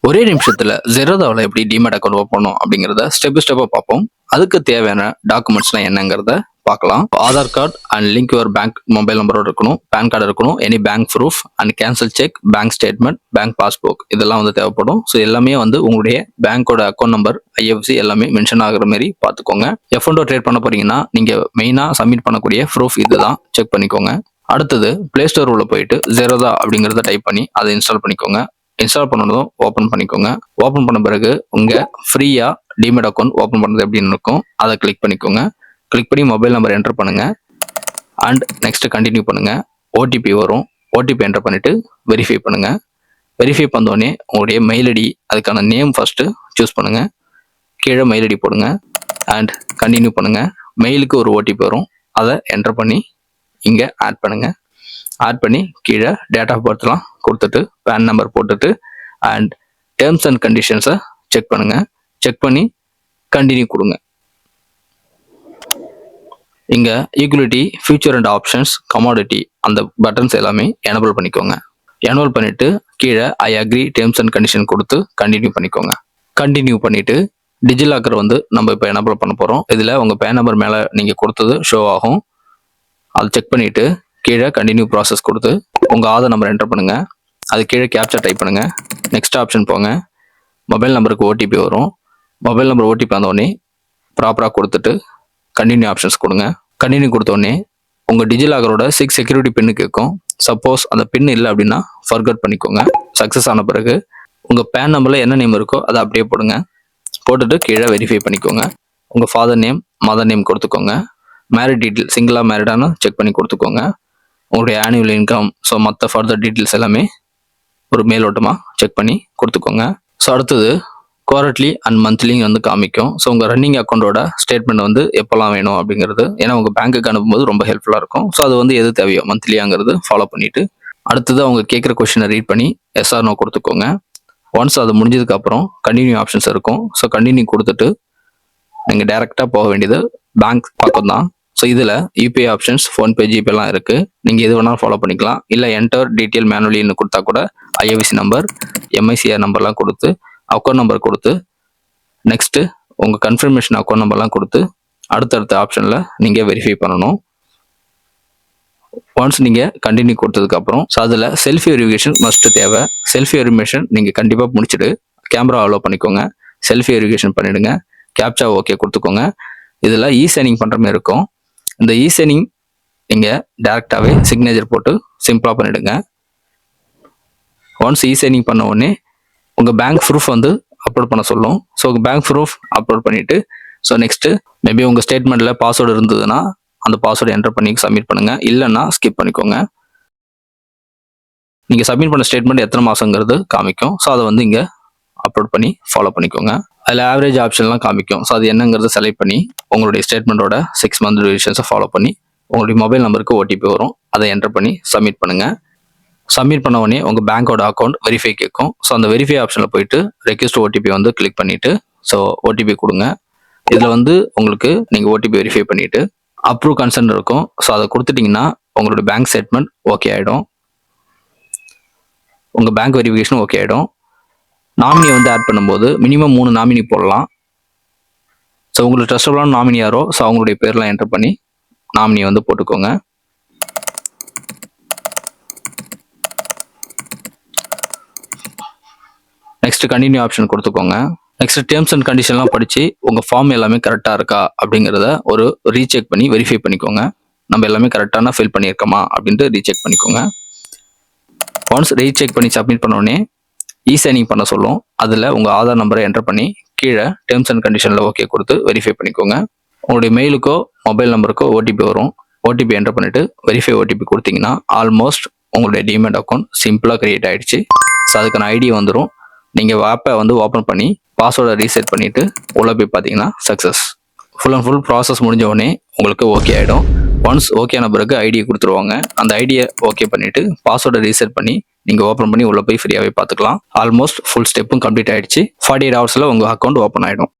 ஒரே நிமிஷத்துல ஜெரோதாவில் எப்படி டிமேட் அக்கௌண்ட் ஓப்பன் பண்ணும் அப்படிங்கிறத ஸ்டெப் பை ஸ்டெப்பாக பார்ப்போம். அதுக்கு தேவையான டாக்குமெண்ட்ஸ்லாம் என்னங்கிறத பார்க்கலாம். Aadhaar card and link your bank mobile நம்பரோட இருக்கணும், பேன் கார்டு இருக்கணும், any bank proof and cancel check, bank statement, bank passbook இதெல்லாம் வந்து தேவைப்படும். ஸோ எல்லாமே வந்து உங்களுடைய பேங்கோட அக்கௌண்ட் நம்பர், ஐஎஃப்சி எல்லாமே மென்ஷன் ஆகுற மாதிரி பார்த்துக்கோங்க. F1 ட்ரேட் பண்ண போறீங்கன்னா நீங்க மெயினாக சப்மிட் பண்ணக்கூடிய ப்ரூஃப் இதுதான், செக் பண்ணிக்கோங்க. அடுத்தது பிளே ஸ்டோர் உள்ள போயிட்டு ஜெரோதா அப்படிங்கிறத டைப் பண்ணி அதை இன்ஸ்டால் பண்ணிக்கோங்க. இன்ஸ்டால் பண்ணதும் ஓப்பன் பண்ணிக்கோங்க. ஓப்பன் பண்ண பிறகு உங்க ஃப்ரீயா டிமேட் அக்கௌண்ட் ஓப்பன் பண்ணுறது எப்படின்னு இருக்கும், அதை கிளிக் பண்ணிக்கோங்க. கிளிக் பண்ணி மொபைல் நம்பர் என்டர் பண்ணுங்க அண்ட் நெக்ஸ்ட் கண்டினியூ பண்ணுங்க. ஓடிபி வரும், ஓடிபி என்டர் பண்ணிட்டு வெரிஃபை பண்ணுங்க. வெரிஃபை பண்ணோடனே உங்களுடைய மெயில் ஐடி, அதுக்கான நேம் ஃபர்ஸ்ட் சூஸ் பண்ணுங்க. கீழே மெயில் ஐடி போடுங்க அண்ட் கண்டினியூ பண்ணுங்க. மெயிலுக்கு ஒரு ஓடிபி வரும், அதை என்டர் பண்ணி இங்கே ஆட் பண்ணுங்க. ஆட் பண்ணி கீழே டேட் ஆஃப் பர்த்லாம் கொடுத்துட்டு பேன் நம்பர் போட்டுட்டு அண்ட் டேர்ம்ஸ் அண்ட் கண்டிஷன்ஸை செக் பண்ணுங்க. செக் பண்ணி கண்டினியூ கொடுங்க. இங்கே equality, future and options, commodity அந்த பட்டன்ஸ் எல்லாமே எனபிள் பண்ணிக்கோங்க. எனபிள் பண்ணிட்டு கீழே I agree terms and condition கொடுத்து கண்டினியூ பண்ணிக்கோங்க. கண்டினியூ பண்ணிட்டு டிஜிலாக்கர் வந்து நம்ம இப்போ எனபிள் பண்ண போகிறோம். இதில் உங்கள் பேன் நம்பர் மேலே நீங்கள் கொடுத்தது ஷோ ஆகும். அதை செக் பண்ணிவிட்டு கீழே கண்டினியூ ப்ராசஸ் கொடுத்து உங்கள் ஆதார் நம்பர் என்டர் பண்ணுங்கள். அது கீழே கேப்சா டைப் பண்ணுங்கள். நெக்ஸ்ட் ஆப்ஷன் போங்க. மொபைல் நம்பருக்கு ஓடிபி வரும். மொபைல் நம்பர் ஓடிபி வந்தோடனே ப்ராப்பராக கொடுத்துட்டு கண்டினியூ ஆப்ஷன்ஸ் கொடுங்க. கண்டினியூ கொடுத்தோடனே உங்கள் டிஜிலாக்கரோட 6 செக்யூரிட்டி பின்னு கேட்கும். சப்போஸ் அந்த பின் இல்லை அப்படின்னா ஃபர்கட் பண்ணிக்கோங்க. சக்ஸஸ் ஆன பிறகு உங்கள் பேன் நம்பரில் என்ன நேம் இருக்கோ அதை அப்படியே போடுங்க. போட்டுட்டு கீழே வெரிஃபை பண்ணிக்கோங்க. உங்கள் ஃபாதர் நேம், மதர் நேம் கொடுத்துக்கோங்க. மேரிட் டீட்டெயில் சிங்கிளாக மேரிடானு செக் பண்ணி கொடுத்துக்கோங்க. உங்களுடைய ஆனுவல் இன்கம், ஸோ மற்ற ஃபர்தர் டீட்டெயில்ஸ் எல்லாமே ஒரு மேலோட்டமாக செக் பண்ணி கொடுத்துக்கோங்க. ஸோ அடுத்தது குவார்டர்லி அண்ட் மந்த்லி வந்து காமிக்கும். ஸோ உங்கள் ரன்னிங் அக்கௌண்ட்டோட ஸ்டேட்மெண்ட் வந்து எப்போல்லாம் வேணும் அப்படிங்கிறது, ஏன்னா உங்கள் பேங்க்குக்கு அனுப்பும்போது ரொம்ப ஹெல்ப்ஃபுல்லாக இருக்கும். ஸோ அது வந்து எது தேவையோ மந்த்லியாங்கிறது ஃபாலோ பண்ணிவிட்டு அடுத்தது அவங்க கேட்குற கொஷினை ரீட் பண்ணி எஸ்ஆர் நோ கொடுத்துக்கோங்க. ஒன்ஸ் அது முடிஞ்சதுக்கப்புறம் கண்டினியூ ஆப்ஷன்ஸ் இருக்கும். ஸோ கண்டினியூ கொடுத்துட்டு நீங்கள் டேரெக்டாக போக வேண்டியது பேங்க் பக்கம் தான். ஸோ இதில் யூபிஐ ஆப்ஷன்ஸ், ஃபோன்பே, ஜிபேலாம் இருக்குது. நீங்கள் எது வேணாலும் ஃபாலோ பண்ணிக்கலாம். இல்லை என்டர் டீட்டெயில் மேனுவலின்னு கொடுத்தா கூட ஐஎஃப்சி நம்பர், எம்ஐசிஆர் நம்பர்லாம் கொடுத்து அக்கௌண்ட் நம்பர் கொடுத்து நெக்ஸ்ட்டு உங்கள் கன்ஃபர்மேஷன் அக்கௌண்ட் நம்பர்லாம் கொடுத்து அடுத்தடுத்த ஆப்ஷனில் நீங்கள் வெரிஃபை பண்ணணும். ஒன்ஸ் நீங்கள் கண்டினியூ கொடுத்ததுக்கப்புறம் ஸோ அதில் செல்ஃபி வெரிஃபிகேஷன் மஸ்ட்டு தேவை. செல்ஃபி வெரிஃபிகேஷன் நீங்கள் கண்டிப்பாக முடிச்சுட்டு கேமரா அலோவ் பண்ணிக்கோங்க. செல்ஃபி வெரிஃபிகேஷன் பண்ணிவிடுங்க. கேப்சா ஓகே கொடுத்துக்கோங்க. இதில் சைனிங் பண்ணுற மாதிரி இருக்கும். இந்த சைனிங் நீங்கள் டேரெக்டாகவே சிக்னேச்சர் போட்டு சிம்பிளாக பண்ணிவிடுங்க. ஒன்ஸ் சைனிங் பண்ண உடனே உங்கள் பேங்க் ப்ரூஃப் வந்து அப்லோட் பண்ண சொல்லும். ஸோ உங்கள் பேங்க் ப்ரூஃப் அப்லோட் பண்ணிவிட்டு ஸோ நெக்ஸ்ட்டு மேபி உங்கள் ஸ்டேட்மெண்ட்டில் பாஸ்வேர்டு இருந்ததுன்னா அந்த பாஸ்வேர்டு என்டர் பண்ணி சப்மிட் பண்ணுங்கள். இல்லைன்னா ஸ்கிப் பண்ணிக்கோங்க. நீங்கள் சப்மிட் பண்ண ஸ்டேட்மெண்ட் எத்தனை மாதங்கிறது காமிக்கும். ஸோ அதை வந்து இங்கே அப்லோட் பண்ணி ஃபாலோ பண்ணிக்கோங்க. அதில் ஆவரேஜ் ஆப்ஷன்லாம் காமிக்கும். ஸோ அது என்னங்கிறத செலக்ட் பண்ணி உங்களுடைய ஸ்டேட்மெண்ட்டோட 6 மந்த் டியூரேஷன்ஸை ஃபாலோ பண்ணி உங்களுடைய மொபைல் நம்பருக்கு ஓடிபி வரும். அதை என்டர் பண்ணி சப்மிட் பண்ணுங்கள். சப்மிட் பண்ண உடனே உங்கள் பேங்கோட அக்கௌண்ட் வெரிஃபை கேட்கும். ஸோ அந்த வெரிஃபை ஆப்ஷனில் போயிட்டு ரெக்வெஸ்ட் ஓடிபி வந்து கிளிக் பண்ணிவிட்டு ஸோ ஓடிபி கொடுங்க. இதில் வந்து உங்களுக்கு நீங்கள் ஓடிபி வெரிஃபை பண்ணிவிட்டு அப்ரூவ் கன்சென்ட் இருக்கும். ஸோ அதை கொடுத்துட்டிங்கன்னா உங்களுடைய பேங்க் ஸ்டேட்மெண்ட் ஓகே ஆகிடும். உங்கள் பேங்க் வெரிஃபிகேஷன் ஓகே ஆகிடும். நாமினி வந்து ஆட் பண்ணும்போது மினிமம் 3 நாமினி போடலாம். ஸோ உங்களுக்கு ட்ரஸ்டபுளான நாமினி யாரோ ஸோ அவங்களுடைய பேர்லாம் என்டர் பண்ணி நாமினி வந்து போட்டுக்கோங்க. நெக்ஸ்ட் கண்டினியூ ஆப்ஷன் கொடுத்துக்கோங்க. நெக்ஸ்ட் டேர்ம்ஸ் அண்ட் கண்டிஷன்லாம் படித்து உங்கள் ஃபார்ம் எல்லாமே கரெக்டாக இருக்கா அப்படிங்கிறத ஒரு ரீசெக் பண்ணி வெரிஃபை பண்ணிக்கோங்க. நம்ம எல்லாமே கரெக்டான ஃபில் பண்ணியிருக்கோமா அப்படின்ட்டு ரீசெக் பண்ணிக்கோங்க. ஒன்ஸ் ரீசெக் பண்ணி சப்மிட் பண்ணோடனே சைனிங் பண்ண சொல்லும். அதில் உங்கள் ஆதார் நம்பரை என்டர் பண்ணி கீழே டேர்ம்ஸ் அண்ட் கண்டிஷனில் ஓகே கொடுத்து வெரிஃபை பண்ணிக்கோங்க. உங்களுடைய மெயிலுக்கோ மொபைல் நம்பருக்கோ ஓடிபி வரும். ஓடிபி என்டர் பண்ணிவிட்டு வெரிஃபை ஓடிபி கொடுத்தீங்கன்னா ஆல்மோஸ்ட் உங்களுடைய டிமேட் அக்கௌண்ட் சிம்பிளாக கிரியேட் ஆகிடுச்சு. ஸோ அதுக்கான ஐடி வந்துடும். நீங்கள் ஆப்பை வந்து ஓப்பன் பண்ணி பாஸ்வேர்டை ரீசெட் பண்ணிவிட்டு உள்ளே போய் பார்த்தீங்கன்னா success. Full and full process முடிஞ்ச உடனே உங்களுக்கு ஓகே ஆகிடும். ஒன்ஸ் ஓகே ஆன பிறகு ஐடியை கொடுத்துருவாங்க. அந்த ஐடியை ஓகே பண்ணிவிட்டு பாஸ்வேர்டை ரீசெட் பண்ணி நீங்கள் ஓப்பன் பண்ணி உள்ளே போய் ஃப்ரீயாகவே பார்த்துக்கலாம். ஆல்மோஸ்ட் ஃபுல் ஸ்டெப்பும் கம்ப்ளீட் ஆகிடுச்சு. 48 ஹவர்ஸில் உங்கள் அக்கௌண்ட் ஓப்பன் ஆகிடும்.